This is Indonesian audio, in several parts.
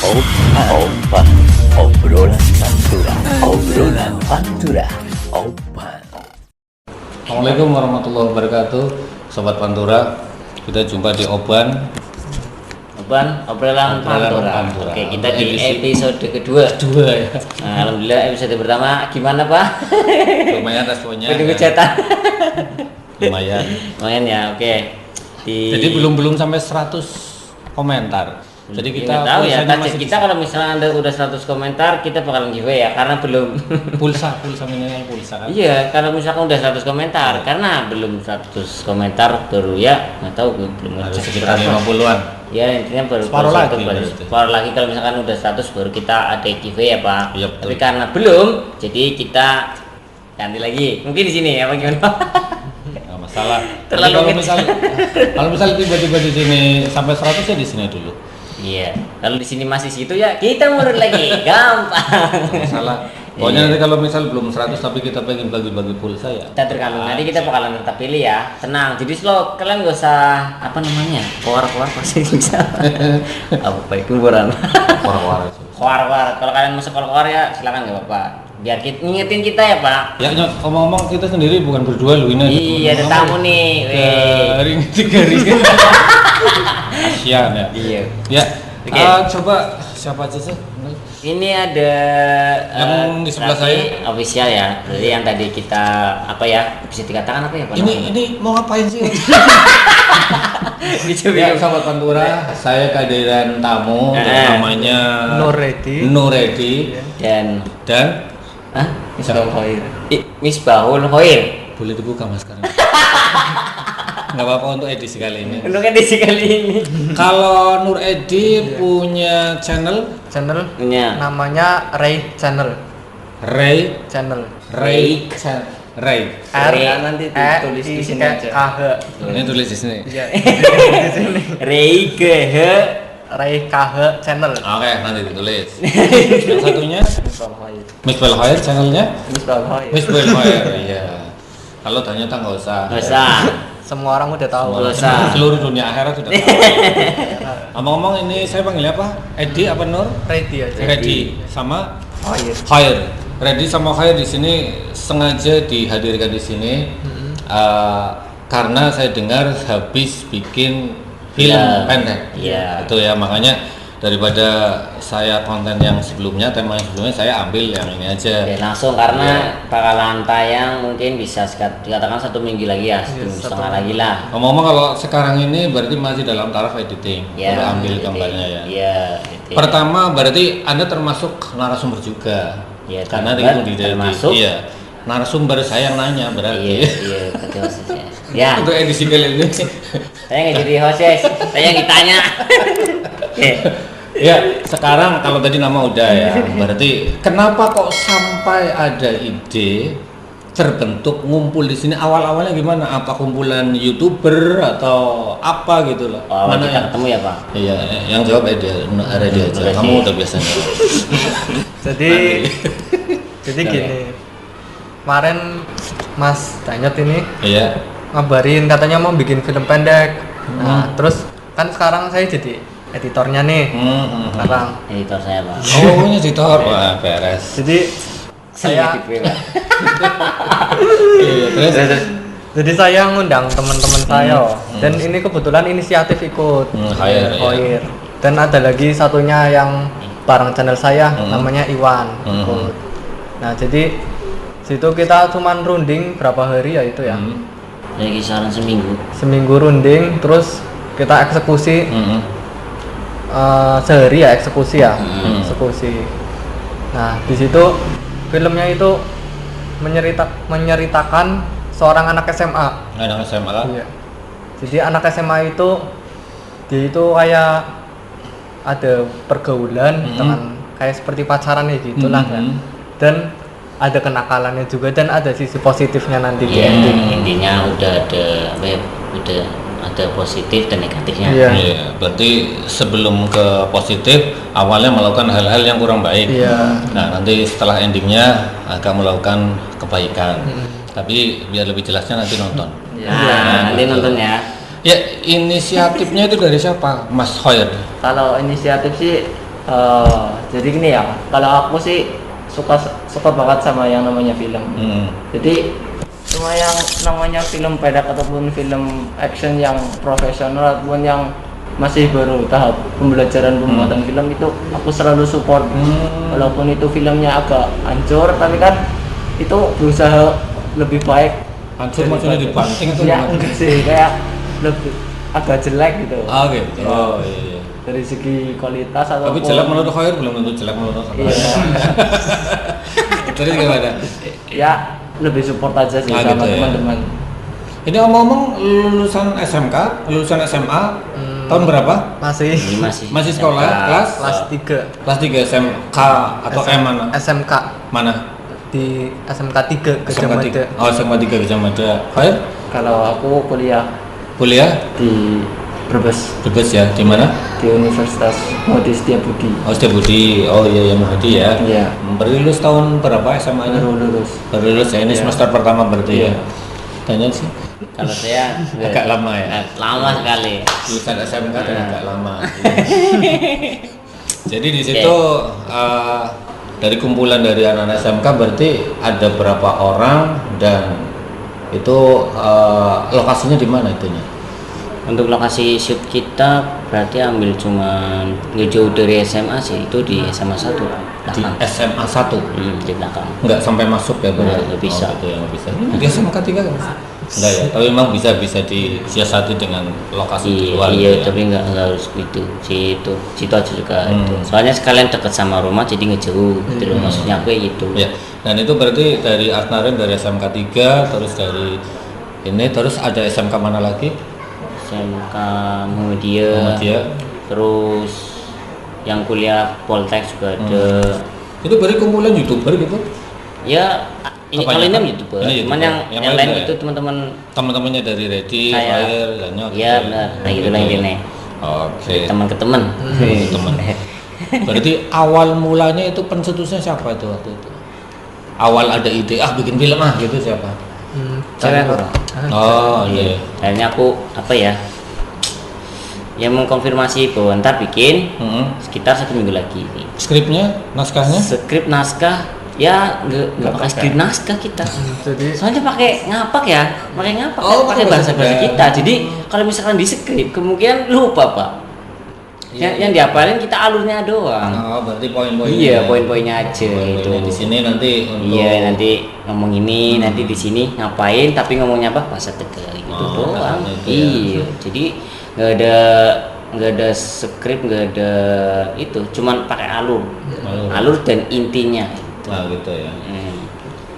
Opan, obrolan Pantura, obrolan Pantura, Opan. Assalamualaikum warahmatullahi wabarakatuh, Sobat Pantura. Kita jumpa di Oban, obrolan Pantura. Oke, kita di episode kedua ya. Nah, alhamdulillah episode pertama gimana Pak? Lumayan responnya. Hujatan. Lumayan Ya, oke. Jadi belum sampai 100 komentar. Jadi kita tahu ya, target masih kita kalau misalnya Anda udah 100 komentar, kita bakalan giveaway ya, karena belum pulsa minimal pulsa kan. Iya, kalau misalkan udah 100 komentar, karena belum 100 komentar baru ya, nggak tahu belum Harus ngecek sekitar 50-an. Ya intinya baru Separuh lagi, separuh lagi kalau misalkan udah 100 baru kita ada giveaway ya Pak. Iya, betul. Tapi karena belum, jadi kita ganti lagi. Mungkin di sini ya, apa gimana? Nggak masalah. Terlalu kalau misalnya tiba-tiba di sini sampai 100 ya di sini dulu. Iya, kalau di sini masih situ ya kita mundur lagi, gampang. Nggak masalah. Pokoknya nanti kalau misal belum 100 tapi kita pengen bagi-bagi pulsa ya. Kita tergantung, nanti kita bakalan tetap pilih ya. Tenang, jadi slow, kalian gak usah apa namanya, keluar pasti bisa. Apa baik kuburan. Keluar. Kalau kalian masuk keluar ya silakan nggak apa-apa. Biar kita ngingetin kita ya Pak. Ya ngomong-ngomong kita sendiri bukan berdua loh ini. Iya, ada tamu nih. Tiga ring. Kasian ya. Iya. Ya. Oke. Coba siapa aja sih? Ini ada Yang di sebelah saya official ya. Jadi yang tadi kita apa ya? Bisa dikatakan apa ya Pak? Ini mau ngapain sih? Dicoba. Ya, sahabat Pantura, saya kehadiran tamu namanya Nuredi Dan Misbahul Khair. Misbahul Khair. Boleh dibuka maskernya. Nggak apa-apa untuk edisi kali ini. Untuk edisi kali ini. Kalau Nur Edi punya channel Punya. Namanya Ray Channel. Ray R nanti ditulis di sini aja. KH. Ini tulis di sini. Iya. Di sini. Ray KH Channel. Oke, nanti ditulis. Yang satunya Misbahul Khair channelnya Misbahul Khair. Iya. Kalau ternyata nggak usah. Semua orang udah tahu. Nggak usah. Seluruh dunia akhirat sudah tahu. Ngomong-ngomong ini saya panggil apa? Edi apa Nur? Ready aja. Ready sama Khair. Khair. Ready sama Khair di sini sengaja dihadirkan di sini karena saya dengar habis bikin film pendek. Iya. Itu ya, makanya daripada saya konten yang sebelumnya, tema yang sebelumnya saya ambil yang ini aja. Oke, langsung karena bakalan tayang mungkin bisa dikatakan 1 minggu lagi ya, 1 setengah lagi lah. Ngomong-ngomong kalau sekarang ini berarti masih dalam taraf editing, Ya, baru ambil gambarnya ya. Iya. Pertama berarti Anda termasuk narasumber juga. Iya, Karena terlibat, itu termasuk. Iya. Narasumber saya yang nanya berarti. Iya, betul maksudnya. Ya, Untuk edisi kali ini. saya nggak jadi hostess, saya yang ditanya. Oke. Ya, sekarang kalau tadi nama udah ya. Berarti kenapa kok sampai ada ide terbentuk ngumpul di sini? Awal-awalnya gimana? Apa kumpulan YouTuber atau apa gitu loh? Oh, Mana kita yang ketemu ya Pak? Iya, yang jawab Edi aja. Kamu udah biasa jawab. Jadi gini. Kemarin Mas Danyot ini Iya. ngabarin katanya mau bikin film pendek. Nah, terus kan sekarang saya jadi editornya nih. Sekarang. Editor saya Pak. Oh, ini editor. Wah, beres. Jadi saya Iya, terus. Jadi saya ngundang teman-teman saya dan ini kebetulan inisiatif ikut Khair, Khair. Dan ada lagi satunya yang bareng channel saya namanya Iwan ikut. Nah jadi situ kita cuman runding berapa hari ya itu ya, Dari kisaran seminggu runding terus kita eksekusi sehari ya eksekusi. Nah di situ filmnya itu menceritakan seorang anak SMA. Anak SMA lah. Iya. Jadi anak SMA itu dia itu kayak ada pergaulan dengan kayak seperti pacaran ya gitulah kan. Dan ada kenakalannya juga dan ada sisi positifnya nanti di ending. Intinya udah ada positif dan negatifnya. Iya, berarti sebelum ke positif awalnya melakukan hal-hal yang kurang baik. Iya. Nah, nanti setelah endingnya akan melakukan kebaikan. Tapi biar lebih jelasnya nanti nonton. Nanti nonton ya. Ya, inisiatifnya itu dari siapa, Mas Khair? Kalau inisiatif sih Jadi gini ya, kalau aku sih suka banget sama yang namanya film. Jadi cuma yang namanya film pendek ataupun film action yang profesional ataupun yang masih baru tahap pembelajaran pembuatan film itu aku selalu support. Walaupun itu filmnya agak hancur, tapi kan itu berusaha lebih baik. Hancur maksudnya dibanting atau ya gimana? enggak sih, kayak lebih agak jelek gitu. Oh gitu. Oh iya. Dari segi kualitas atau Tapi jelek menurut Khair belum tentu jelek menurut Khair. Iya. Terus gimana? Ya lebih support aja sih Ah, sama gitu ya. teman-teman. Ini omong-omong lulusan SMK, lulusan SMA tahun berapa? Masih Masih sekolah kelas kelas 3 kelas 3 SMK atau M mana? SMK Mana? di SMK 3 Gajah SMK Mada. 3. Oh, SMK 3 Gajah Mada. Khair? Kalau aku kuliah Kuliah di Brebes Brebes ya, di mana? di Universitas Muhammad Setiabudi. Oh, Setiabudi. Oh iya, yang Muhadi ya. Iya. Baru lulus tahun berapa SMA-nya? Baru lulus. Baru lulus ya, ini Iya. semester pertama berarti ya. Iya. Tanya sih. Kalau saya Agak lama ya. lama sekali. Lulusan SMK dan agak lama. Jadi di situ dari kumpulan dari anak-anak SMK berarti ada berapa orang dan itu lokasinya di mana itunya? Untuk lokasi shoot kita berarti ambil cuman nggak jauh dari SMA sih, itu di SMA 1 Di belakang. SMA 1. Di belakang. Enggak sampai masuk ya, Nggak bisa. Oh, gitu ya, nggak bisa. Di SMK 3 kan? Enggak ya, tapi memang bisa disiasati dengan lokasi di luar. Iya, gitu ya. tapi nggak harus gitu. Situ aja juga. Itu. Soalnya sekalian dekat sama rumah jadi nggak jauh gitu loh. Maksudnya aku gitu. Ya, dan itu berarti dari Artnarin dari SMK 3 terus dari ini terus ada SMK mana lagi? SMK Muhammadiyah. Terus yang kuliah Poltek juga ada. Itu berarti kumpulan YouTuber gitu? Ya, ini Apanya? kalau ini YouTuber. Ini Cuman YouTuber. yang Yang lain lain ya? itu teman-teman Teman-temannya dari Ready, saya. Air, Danyok. Iya benar. Nah itu lah intinya. Oke. Teman ke teman. Teman. Berarti awal mulanya itu pencetusnya siapa itu waktu itu? Awal ada ide bikin film gitu siapa? Cewek aku. Oh iya. Akhirnya aku apa ya? Yang mengkonfirmasi bahwa ntar bikin sekitar 1 minggu lagi. Skripnya, naskahnya? Skrip naskah ya nggak pakai skrip naskah kita. Jadi Soalnya pakai ngapak ya, pakai ngapak Oh, pakai pakai bahasa bahasa kita. Jadi kalau misalkan di skrip kemungkinan lupa pak. Yang dihafalin kita alurnya doang. Oh, berarti poin-poinnya. Iya, poin-poinnya aja itu. Di sini nanti untuk Iya, nanti ngomong ini, nanti di sini ngapain, tapi ngomongnya apa? Bahasa Tegal gitu doang. itu ya. Iya, jadi nggak ada skrip, nggak ada itu, cuman pakai alur, dan intinya. Nah, gitu ya.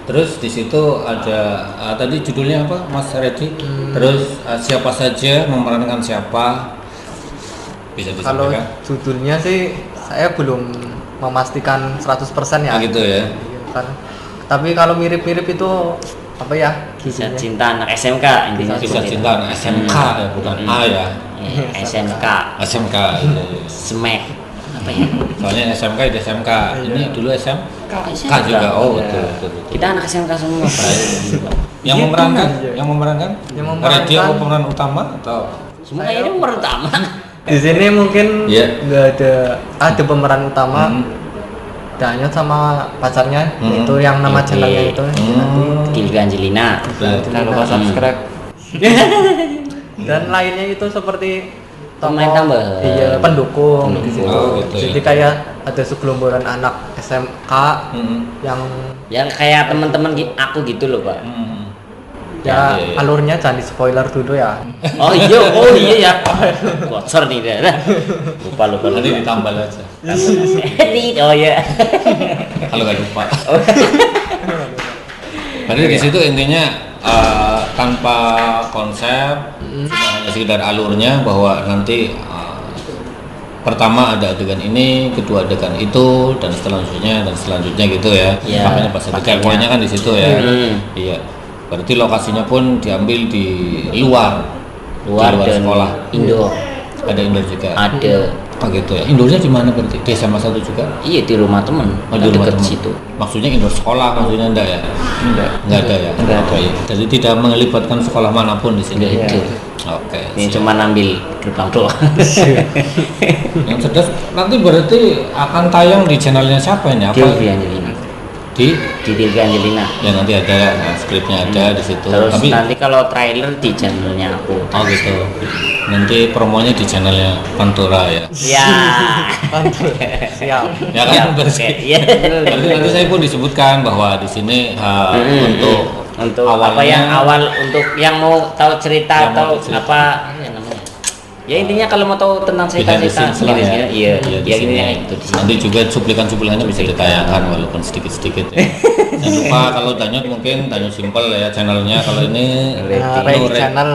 Terus di situ ada tadi judulnya apa, Mas Reddy? Terus siapa saja memerankan siapa? Bisa kalau disampaikan? judulnya sih saya belum memastikan 100% ya. Gitu ya. Iya, kan. Tapi kalau mirip-mirip itu apa ya? Kisah judulnya? cinta anak SMK intinya. Kisah seperti cinta itu. anak SMK ya, bukan A ya. SMK, SMK. Iya, iya. Smack, apa ya? Soalnya SMK itu SMK. Ini dulu SMK SMK. juga. Oh, Iya. betul. Kita anak SMK semua. Yang Gitu, memerankan? iya. Yang memerankan? Yang memerankan- Reddy apa pemeran utama atau Semua kayaknya pertama. Di sini mungkin Iya. nggak ada pemeran utama. Danyot sama pacarnya itu yang nama Oke. channelnya itu nanti Gilga Angelina. jangan lupa subscribe. Dan lainnya itu seperti Pemain tokoh- tambahan. Iya, pendukung di situ. Oh, gitu ya. Jadi kayak ada segelomboran anak SMK yang Ya kayak teman-teman aku gitu loh pak. ya iya. alurnya jangan di spoiler dulu ya. Oh iya ya. Bocor nih dah. Lupa. nanti ditambal aja Oh iya. kalau nggak lupa. Berarti di situ intinya tanpa konsep, cuma hanya sekedar alurnya bahwa nanti pertama ada adegan ini, kedua adegan itu, dan selanjutnya gitu ya. Iya, Makanya pas makanya. poinnya kan di situ ya. Iya. Berarti lokasinya pun diambil di luar Luar di luar dan sekolah. Indo. Ada indoor juga. Ada Oh gitu ya. Indoornya di mana berarti? Di SMA 1 juga? Iya, di rumah temen. Oh, di rumah Deket teman. situ. Maksudnya indoor sekolah, maksudnya enggak ya? Enggak ada ya. Enggak ada. Oh, iya. Jadi tidak melibatkan sekolah manapun di sini. Enggak ada. Oke. Ini siap. cuma ambil gerbang doang. Yang cerdas nanti berarti akan tayang di channelnya siapa ini? Apa? Dilvi Angelina. Di Dilvi Angelina. ya nanti ada skripnya ada di situ. Terus Tapi nanti kalau trailer di channelnya aku. oh gitu. Nanti promonya di channelnya Pantura ya. Ya. Siap. Ya kan? Oke, iya. Berarti nanti saya pun disebutkan bahwa di sini untuk apa yang awal untuk yang mau tahu cerita Yang mau atau cerita. apa ya namanya. Ya intinya kalau mau tahu tentang behind the cerita-cerita scenes lah ya. iya, di ya sini. intinya itu di sini. Nanti juga cuplikan-cuplikannya bisa ditayangkan walaupun sedikit-sedikit ya. Jangan lupa kalau Danyot mungkin Danyot Simple ya channelnya. Kalau ini Ray Ray channel.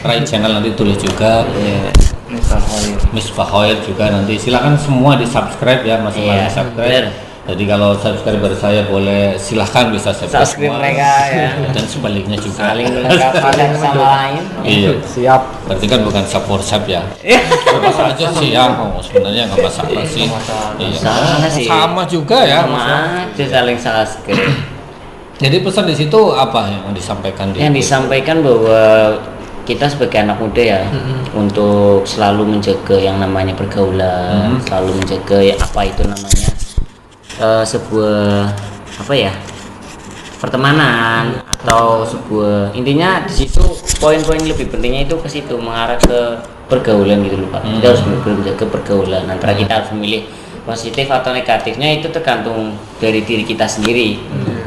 Ray channel nanti tulis juga. Iya. Mr. Hoyer. Miss Fahoir juga nanti silakan semua di subscribe ya masing-masing Iya, subscribe. bener. Jadi kalau subscriber saya boleh silahkan bisa subscribe Subscribe semua. mereka ya. Dan sebaliknya juga. Saling melengkapi satu sama lain. Iya. Siap. Berarti kan bukan sub for sub ya. Masa aja sih ya, oh, sebenarnya nggak masalah sih. Iya. Sama sih. Sama juga ya. Sama aja saling subscribe. Jadi pesan di situ apa yang disampaikan di? Yang disampaikan bahwa kita sebagai anak muda ya untuk selalu menjaga yang namanya pergaulan, selalu menjaga ya, apa itu namanya sebuah apa ya pertemanan atau sebuah intinya di situ poin-poin lebih pentingnya itu ke situ mengarah ke pergaulan gitu loh Pak. Kita harus menjaga pergaulan antara kita harus memilih positif atau negatifnya itu tergantung dari diri kita sendiri.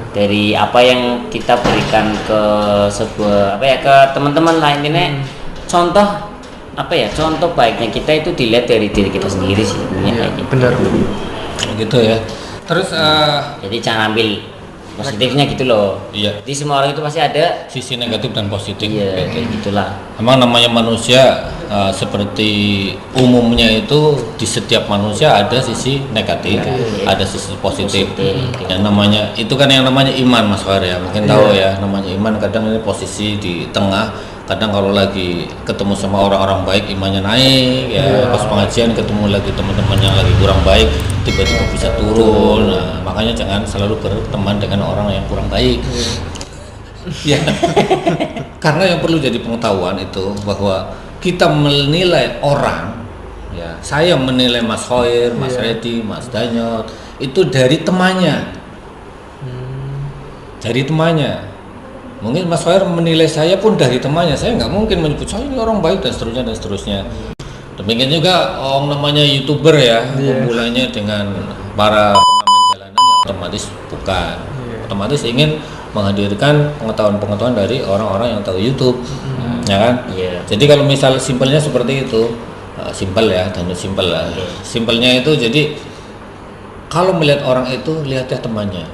Dari apa yang kita berikan ke sebuah apa ya ke teman-teman lah intinya contoh apa ya contoh baiknya kita itu dilihat dari diri kita sendiri sih kayak gitu. Bener. Gitu ya. Terus Jadi jangan ambil positifnya gitu loh. iya, Jadi semua orang itu pasti ada sisi negatif dan positif. iya Gitu. kayak gitulah. Emang namanya manusia seperti umumnya itu di setiap manusia ada sisi negatif, ada sisi positif. Yang namanya itu kan yang namanya iman Mas Far ya. Mungkin tahu ya namanya iman kadang ini posisi di tengah. Kadang kalau lagi ketemu sama orang-orang baik imannya naik ya. Pas pengajian ketemu lagi teman-teman yang lagi kurang baik tiba-tiba bisa turun. Nah, makanya jangan selalu berteman dengan orang yang kurang baik. Ya, karena yang perlu jadi pengetahuan itu bahwa kita menilai orang, ya saya menilai Mas Hoyer, Mas Reddy, Mas Danyot itu dari temannya, dari temannya. Mungkin Mas Hoyer menilai saya pun dari temannya, saya nggak mungkin menyebut saya ini orang baik dan seterusnya dan seterusnya. Demikian juga orang namanya YouTuber ya, kumpulannya dengan para pengamen jalanan ya otomatis bukan, otomatis ingin menghadirkan pengetahuan-pengetahuan dari orang-orang yang tahu YouTube, ya kan? Iya. Jadi kalau misal simpelnya seperti itu, simpel ya, dan simpel lah. Simpelnya itu jadi kalau melihat orang itu lihatnya temannya.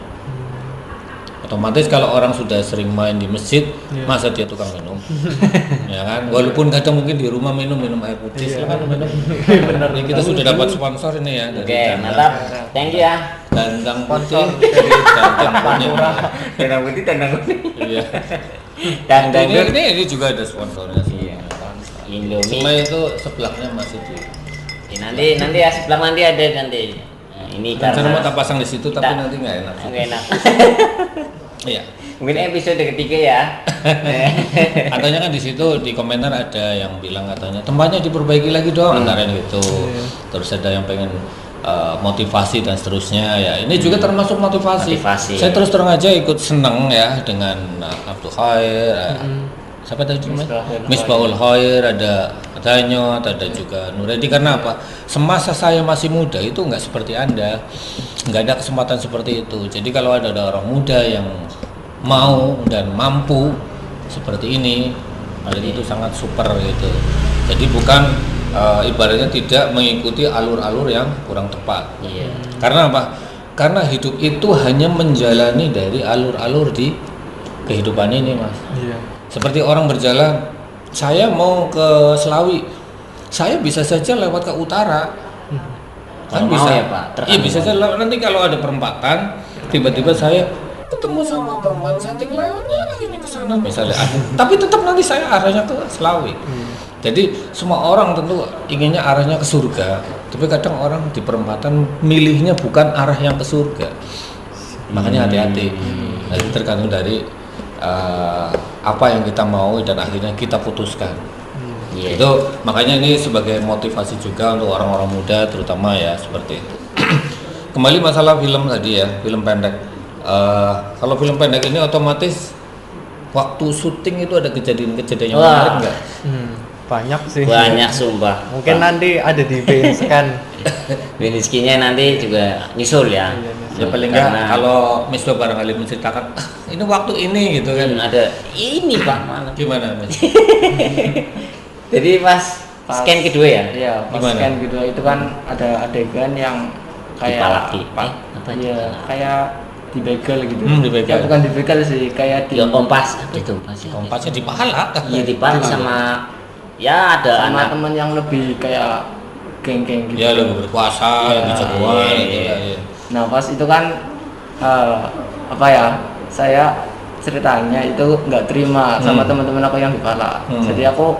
Otomatis kalau orang sudah sering main di masjid, masa dia tukang minum, ya kan? Walaupun kadang mungkin di rumah minum air putih, silakan minum. Benar. Kita sudah dapat sponsor ini ya. Oke, mantap. Thank you ya. Dandang putih dari Dandang Pantura. Dandang putih, dandang putih. Iya. Dandang Ini juga ada sponsornya sih. Iya. Cuma Indomie. itu sebelahnya masih di. Nanti ya sebelah nanti ada nanti. Nah, ini Rencana karena mau tak pasang di situ tapi Kita- nanti nggak enak. nggak enak. Iya. Mungkin episode ketiga ya. Katanya kan di situ di komentar ada yang bilang katanya tempatnya diperbaiki lagi dong antara gitu. Terus ada yang pengen motivasi dan seterusnya ya. Ini juga termasuk motivasi. Motivasi. Saya terus terang aja ikut seneng ya dengan Abdul Khair. Siapa tadi namanya? Misbahul Khair, ada Danyot, ada juga Nuredi. Karena apa? Semasa saya masih muda itu nggak seperti Anda, nggak ada kesempatan seperti itu. Jadi kalau ada orang muda yang mau dan mampu seperti ini, berarti itu sangat super gitu. Jadi bukan ibaratnya tidak mengikuti alur-alur yang kurang tepat. Iya. Karena apa? Karena hidup itu hanya menjalani dari alur-alur di kehidupan ini, Mas. Iya. Seperti orang berjalan, saya mau ke Selawi, saya bisa saja lewat ke utara, kan Kalau bisa mau ya, Pak, Iya bisa saja. Nanti kalau ada perempatan, tiba-tiba saya ketemu sama perempuan cantik lewatnya ini ke sana misalnya. Tapi tetap nanti saya arahnya ke Selawi. Jadi semua orang tentu inginnya arahnya ke surga, tapi kadang orang di perempatan milihnya bukan arah yang ke surga. Makanya hati-hati. Nah, itu tergantung dari apa yang kita mau dan akhirnya kita putuskan. Itu makanya ini sebagai motivasi juga untuk orang-orang muda terutama ya seperti itu. Kembali masalah film tadi ya, film pendek. Kalau film pendek ini otomatis waktu syuting itu ada kejadian-kejadian yang menarik nggak? Banyak sih. Banyak sumpah. Mungkin nanti ada di Beniskan. Beniskinnya nanti juga nyusul ya. Ya paling nggak kalau Misbah barangkali menceritakan ini waktu ini gitu kan. Ada ini Pak mana? Gimana Mas? Jadi pas scan kedua ya? Iya, pas Gimana? scan kedua itu kan ada adegan yang kayak apa iya, kayak dibegal gitu. Dibegal. Ya bukan dibegal sih, kayak di Ya kompas apa itu kompasnya? Kompasnya di pahala. Iya dipal sama ya ada sama anak teman yang lebih kayak geng-geng gitu. Ya lebih berkuasa, Iya, lebih jagoan iya, gitu iya. lah, iya. Nah, pas itu kan apa ya? Saya ceritanya itu nggak terima sama teman-teman aku yang di Pala. Jadi aku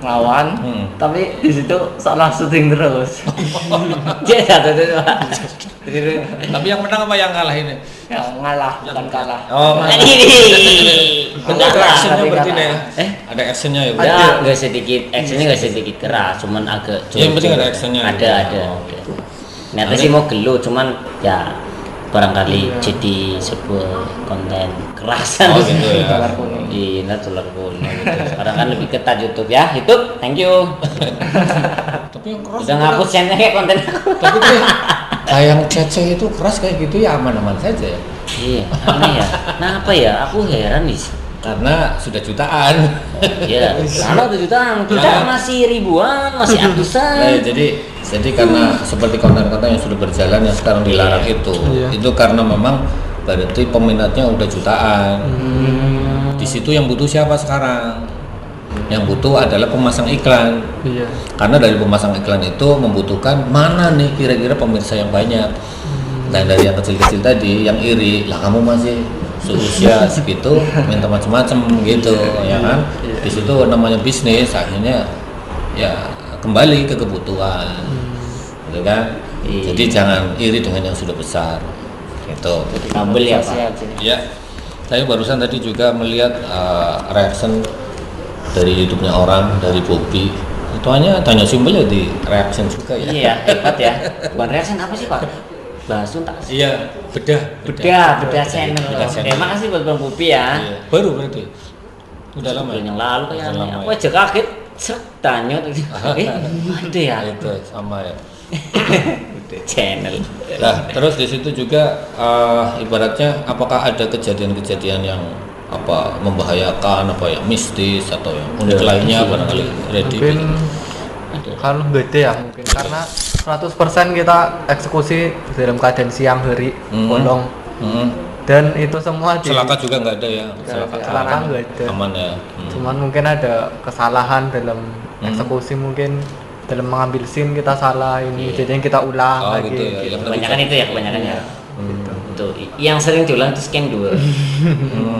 ngelawan, tapi di situ salah syuting terus. dia satu itu Pak. Tapi yang menang apa yang kalah ini? Ya ngalah, bukan kalah. Oh, Ini ada actionnya tapi berarti kalah. ya? Ada actionnya ya? Bu? ya nggak sedikit actionnya nggak sedikit keras, cuman agak Ya, yang penting ada actionnya. ada. Ternyata sih mau gelut, cuman ya barangkali jadi sebuah konten kerasan. Oh gitu ya. Tular kuning. Iya, tular kuning gitu. Sekarang kan lebih ketat YouTube ya. YouTube, thank you. Tapi yang keras. Udah ngapus channelnya kayak konten aku. Tapi tuh yang cece itu keras kayak gitu ya aman-aman saja ya. Iya, aneh ya. Nah apa ya? Aku heran nih. Karena sudah jutaan. Iya, kalau 7 jutaan kita masih ribuan, masih Nah, ratusan. jadi karena seperti konten-konten yang sudah berjalan yang sekarang dilarang itu karena memang berarti peminatnya udah jutaan. Di situ yang butuh siapa sekarang? Yang butuh adalah pemasang iklan. Iya. Karena dari pemasang iklan itu membutuhkan mana nih kira-kira pemirsa yang banyak. Dan dari yang kecil-kecil tadi yang iri, lah kamu masih seusia segitu minta macam-macam gitu ya kan. Di situ namanya bisnis, akhirnya ya kembali ke kebutuhan. Gitu kan? Jadi jangan iri dengan yang sudah besar. Gitu. Kabel ya Pak. Sehat sih. Ya. Saya barusan tadi juga melihat reaction dari YouTube-nya orang, dari Bobby. Itu hanya tanya simpel ya di reaction juga ya. Iya, hebat ya. Bukan reaction apa sih Pak? Bahas tuntas. Iya, bedah channel. Bedah channel. Makasih buat Bang Pupi ya. Iya. Baru berarti. Udah lama. Bulan yang lalu Udah kayaknya. lama Aku ya. aja kaget. Seret tanya ada ya. Itu sama ya. Udah channel. Nah, terus di situ juga ibaratnya apakah ada kejadian-kejadian yang apa membahayakan apa ya mistis atau yang unik lainnya barangkali ready Mungkin kalau nggak ada ya mungkin karena 100% kita eksekusi dalam keadaan siang hari bolong dan itu semua di celaka juga nggak ada ya celaka nggak ada. aman ya. Cuman mungkin ada kesalahan dalam eksekusi mungkin dalam mengambil scene kita salah ini jadinya kita ulang Oh lagi. gitu ya. Yang Kebanyakan itu ya kebanyakannya. Itu yang sering diulang itu scan 2.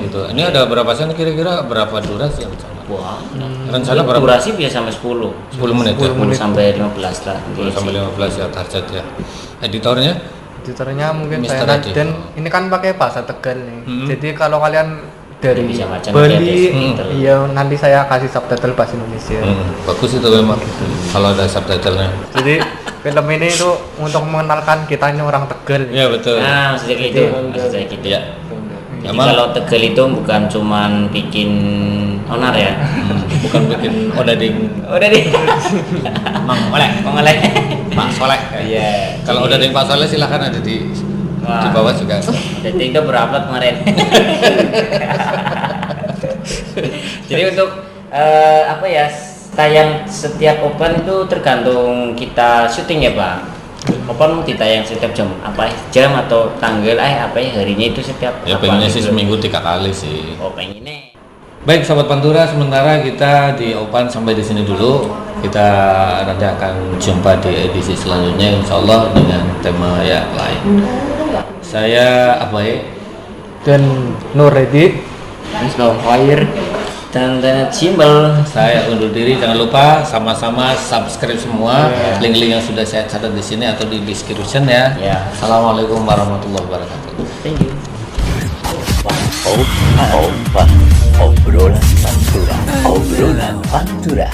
gitu. Ini ada berapa sen kira-kira berapa durasi yang rencana? Wah. Rencana berapa? Durasi biasa sampai 10. 10 menit ya. 10 sampai 15 lah. 10 sampai 15 ya target ya. Editornya Editornya mungkin Mister saya Edi. dan ini kan pakai bahasa Tegal nih. Jadi kalau kalian dari Bisa baca Bali, nanti ada iya nanti saya kasih subtitle bahasa Indonesia. bagus itu memang kalau ada subtitlenya. Jadi film ini itu untuk mengenalkan kita ini orang Tegal. Iya betul. Nah, maksudnya gitu. Maksudnya gitu. Ya. Jadi Emang- kalau Tegal itu bukan cuman bikin onar ya. Bukan bikin odading Udah deh. Mang Oleh, Mau ngelek. Pak Soleh. Iya. Kalau odading Pak Soleh silakan ada di Wah. bawah juga. Jadi itu berupload kemarin. Jadi untuk apa ya tayang setiap open itu tergantung kita syuting ya Pak. Open mau ditayang setiap jam atau tanggal apa ya harinya itu setiap. Ya apa pengennya sih gitu. seminggu 3 kali sih. Oh pengennya. Baik sahabat Pantura, sementara kita di Opan sampai di sini dulu. Kita nanti akan jumpa di edisi selanjutnya insya Allah dengan tema yang lain. Saya Abai Dan Nur Redi Fire dan Tenet Simbel. Saya undur diri, jangan lupa sama-sama subscribe semua link-link yang sudah saya catat di sini atau di description ya. Assalamualaikum warahmatullahi wabarakatuh. Thank you. Obrolan Pantura. Obrolan Pantura.